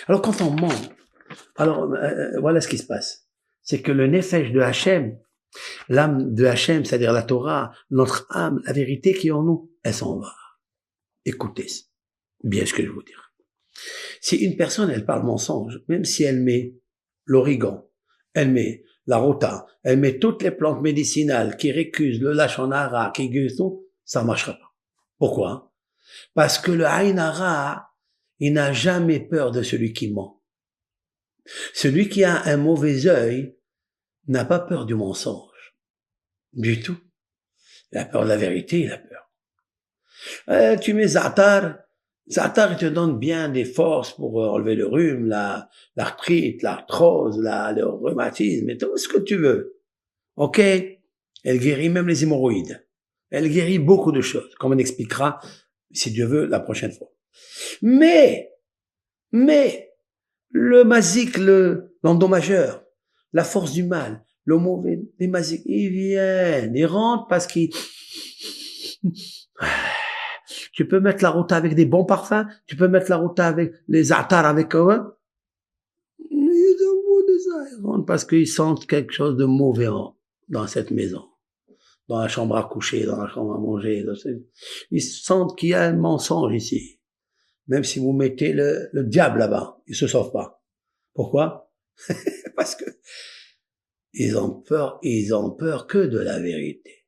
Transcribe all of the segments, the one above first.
Alors quand on ment, alors voilà ce qui se passe. C'est que le nefesh de Hachem, l'âme de Hachem, c'est-à-dire la Torah, notre âme, la vérité qui est en nous, elle s'en va. Écoutez bien ce que je veux vous dire. Si une personne, elle parle mensonge, même si elle met l'origan, elle met la rota, elle met toutes les plantes médicinales qui récusent le lachon hara, qui guérit tout, ça marchera pas. Pourquoi? Parce que le aïn hara, il n'a jamais peur de celui qui ment. Celui qui a un mauvais œil n'a pas peur du mensonge. Du tout. Il a peur de la vérité, il a peur. Tu mets Za'atar, Za'atar, il te donne bien des forces pour enlever le rhume, l'arthrite, l'arthrose, le rhumatisme, et tout ce que tu veux. Ok? Elle guérit même les hémorroïdes. Elle guérit beaucoup de choses, comme on expliquera, si Dieu veut, la prochaine fois. Mais, le mazik, l'endommageur, la force du mal, le mauvais, les mazik, ils viennent, ils rentrent parce qu'ils... Tu peux mettre la rota avec des bons parfums, tu peux mettre la rota avec les atars avec eux. Ils rentrent parce qu'ils sentent quelque chose de mauvais dans cette maison, dans la chambre à coucher, dans la chambre à manger. Ils sentent qu'il y a un mensonge ici. Même si vous mettez le diable là-bas, ils se sauvent pas. Pourquoi? Parce que ils ont peur que de la vérité.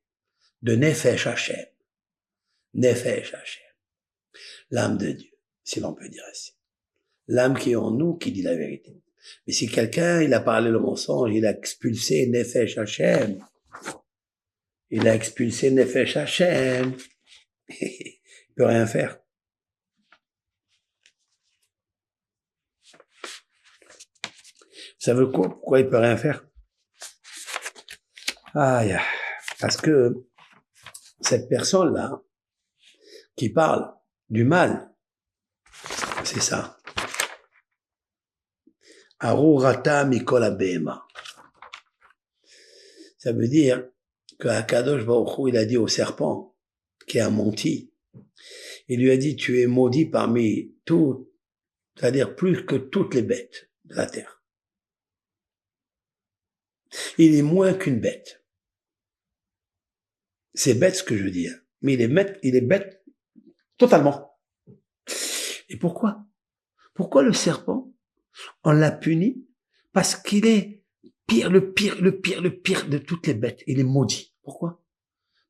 De Nefesh Hachem. Nefesh Hachem. L'âme de Dieu, si l'on peut dire ainsi. L'âme qui est en nous, qui dit la vérité. Mais si quelqu'un, il a parlé le mensonge, il a expulsé Nefesh Hachem. Il a expulsé Nefesh Hachem. Il peut rien faire. Vous savez quoi? Pourquoi il peut rien faire? Parce que cette personne-là, qui parle du mal, c'est ça. Arurata mikol abema. Ça veut dire que Akadosh Baruch Hu, il a dit au serpent, qui a menti, il lui a dit, tu es maudit parmi tout, c'est-à-dire plus que toutes les bêtes de la terre. Il est moins qu'une bête. C'est bête ce que je veux dire, mais il est bête totalement. Et pourquoi? Pourquoi le serpent, on l'a puni? Parce qu'il est le pire de toutes les bêtes. Il est maudit. Pourquoi?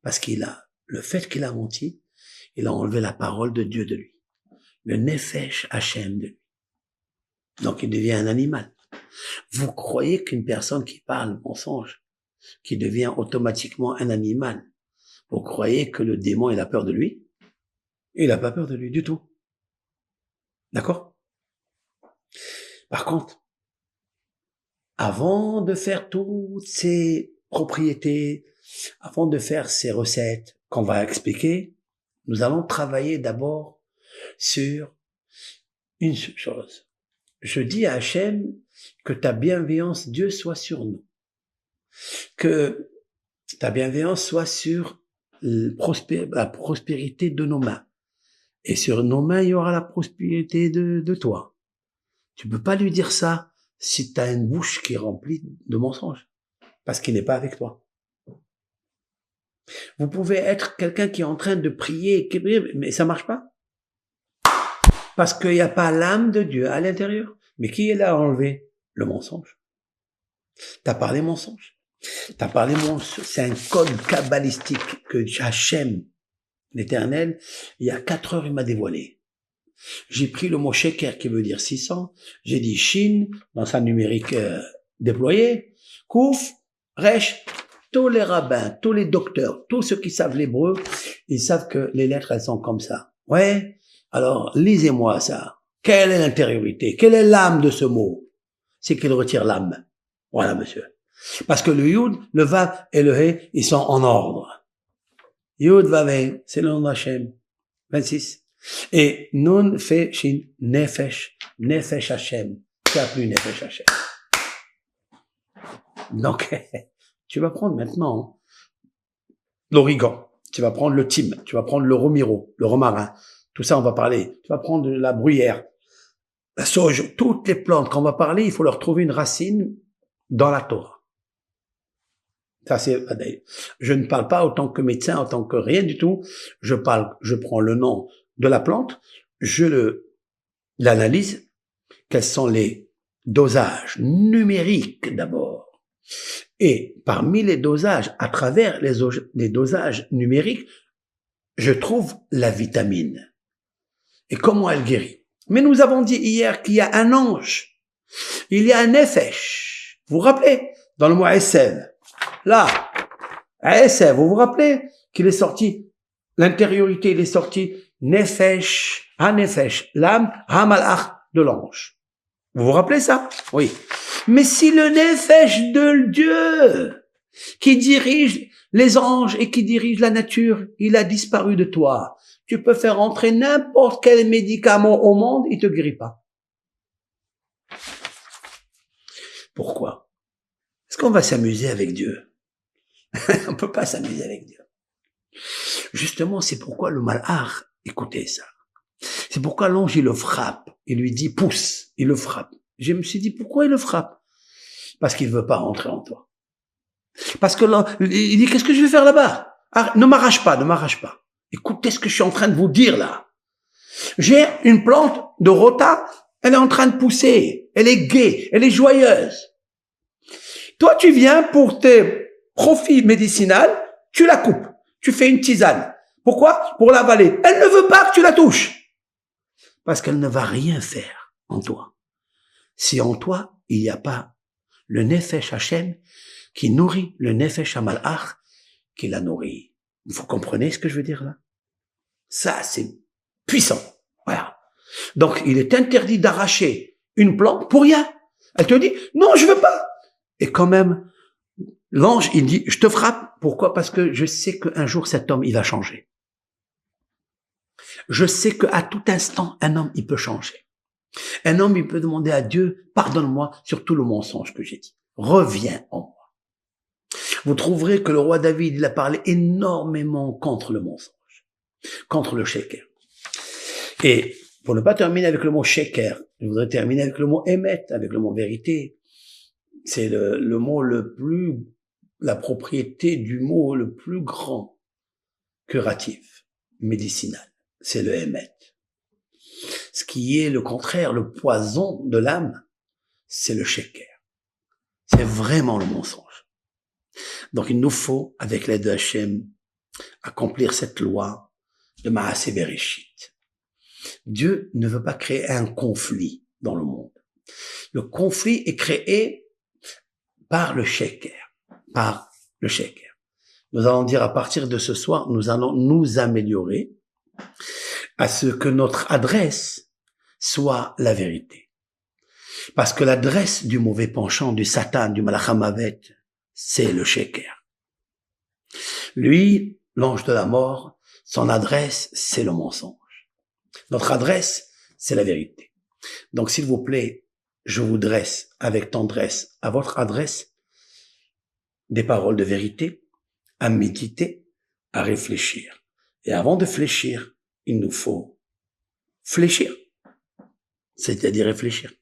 Parce le fait qu'il a menti, il a enlevé la parole de Dieu de lui. Le Nefesh Hachem de lui. Donc il devient un animal. Vous croyez qu'une personne qui parle mensonge, qui devient automatiquement un animal, vous croyez que le démon, il a peur de lui? Il n'a pas peur de lui du tout. D'accord? Par contre, avant de faire toutes ces propriétés, avant de faire ces recettes qu'on va expliquer, nous allons travailler d'abord sur une chose. Je dis à Hachem que ta bienveillance, Dieu, soit sur nous. Que ta bienveillance soit sur la prospérité de nos mains. Et sur nos mains, il y aura la prospérité de toi. Tu peux pas lui dire ça si tu as une bouche qui est remplie de mensonges, parce qu'il n'est pas avec toi. Vous pouvez être quelqu'un qui est en train de prier, mais ça marche pas. Parce qu'il n'y a pas l'âme de Dieu à l'intérieur. Mais qui est là à enlever? Le mensonge. T'as parlé mensonge. T'as parlé mensonge. C'est un code kabbalistique que Hachem, l'Éternel, il y a 4 heures, il m'a dévoilé. J'ai pris le mot sheker qui veut dire 600. J'ai dit Shin dans sa numérique déployée. Kouf, Resh. Tous les rabbins, tous les docteurs, tous ceux qui savent l'hébreu, ils savent que les lettres, elles sont comme ça. Ouais. Alors, lisez-moi ça. Quelle est l'intériorité? Quelle est l'âme de ce mot? C'est qu'il retire l'âme. Voilà, monsieur. Parce que le Yud, le Vav et le He, ils sont en ordre. Yud, Vav, He, c'est le nom d'Hachem. 26. Et Nun fait Shin Nefesh, Nefesh Hachem. Tu n'as plus Nefesh Hachem. Donc, tu vas prendre maintenant l'origan, tu vas prendre le thym, tu vas prendre le romiro, le romarin. Tout ça, on va parler. Tu vas prendre la bruyère. la sauge, toutes les plantes qu'on va parler, il faut leur trouver une racine dans la Torah. Ça, je ne parle pas en tant que médecin, en tant que rien du tout. Je prends le nom de la plante, l'analyse, quels sont les dosages numériques d'abord. Et parmi les dosages, à travers les dosages numériques, je trouve la vitamine. Et comment elle guérit. Mais nous avons dit hier qu'il y a un ange. Il y a un nefesh. Vous vous rappelez? Dans le mot Esev. Là, Esev, vous vous rappelez qu'il est sorti, l'intériorité, il est sorti nefesh, ha-nefesh, l'âme, ha-malach de l'ange. Vous vous rappelez ça? Oui. Mais si le nefesh de Dieu, qui dirige les anges et qui dirige la nature, il a disparu de toi, tu peux faire entrer n'importe quel médicament au monde, il te guérit pas. Pourquoi? Est-ce qu'on va s'amuser avec Dieu? On peut pas s'amuser avec Dieu. Justement, c'est pourquoi le malach, écoutez ça. C'est pourquoi l'ange, il le frappe. Il lui dit, pousse. Il le frappe. Je me suis dit, pourquoi il le frappe? Parce qu'il veut pas rentrer en toi. Parce que là, il dit, qu'est-ce que je vais faire là-bas? Ne m'arrache pas, ne m'arrache pas. Écoutez ce que je suis en train de vous dire là. J'ai une plante de rota, elle est en train de pousser. Elle est gaie, elle est joyeuse. Toi, tu viens pour tes profits médicinaux, tu la coupes. Tu fais une tisane. Pourquoi? Pour l'avaler. Elle ne veut pas que tu la touches. Parce qu'elle ne va rien faire en toi. Si en toi, il n'y a pas le Nefesh Hashem qui nourrit le Nefesh HaMalach qui la nourrit. Vous comprenez ce que je veux dire là? Ça, c'est puissant. Voilà. Donc, il est interdit d'arracher une plante pour rien. Elle te dit, non, je veux pas. Et quand même, l'ange, il dit, je te frappe. Pourquoi? Parce que je sais qu'un jour, cet homme, il va changer. Je sais qu'à tout instant, un homme, il peut changer. Un homme, il peut demander à Dieu, pardonne-moi sur tout le mensonge que j'ai dit. Reviens en moi. Vous trouverez que le roi David, il a parlé énormément contre le mensonge, contre le sheker. Et pour ne pas terminer avec le mot sheker, je voudrais terminer avec le mot émet, avec le mot vérité. C'est le mot la propriété du mot le plus grand curatif, médicinal. C'est le émet. Ce qui est le contraire, le poison de l'âme, c'est le sheker. C'est vraiment le mensonge. Donc il nous faut, avec l'aide de Hachem, accomplir cette loi de Maaseh Bereshit. Dieu ne veut pas créer un conflit dans le monde. Le conflit est créé par le sheker. Par le sheker. Nous allons dire à partir de ce soir, nous allons nous améliorer à ce que notre adresse soit la vérité. Parce que l'adresse du mauvais penchant, du Satan, du Malach HaMavet, c'est le sheker. Lui, l'ange de la mort, son adresse, c'est le mensonge. Notre adresse, c'est la vérité. Donc, s'il vous plaît, je vous dresse avec tendresse à votre adresse des paroles de vérité, à méditer, à réfléchir. Et avant de fléchir, il nous faut fléchir, c'est-à-dire réfléchir.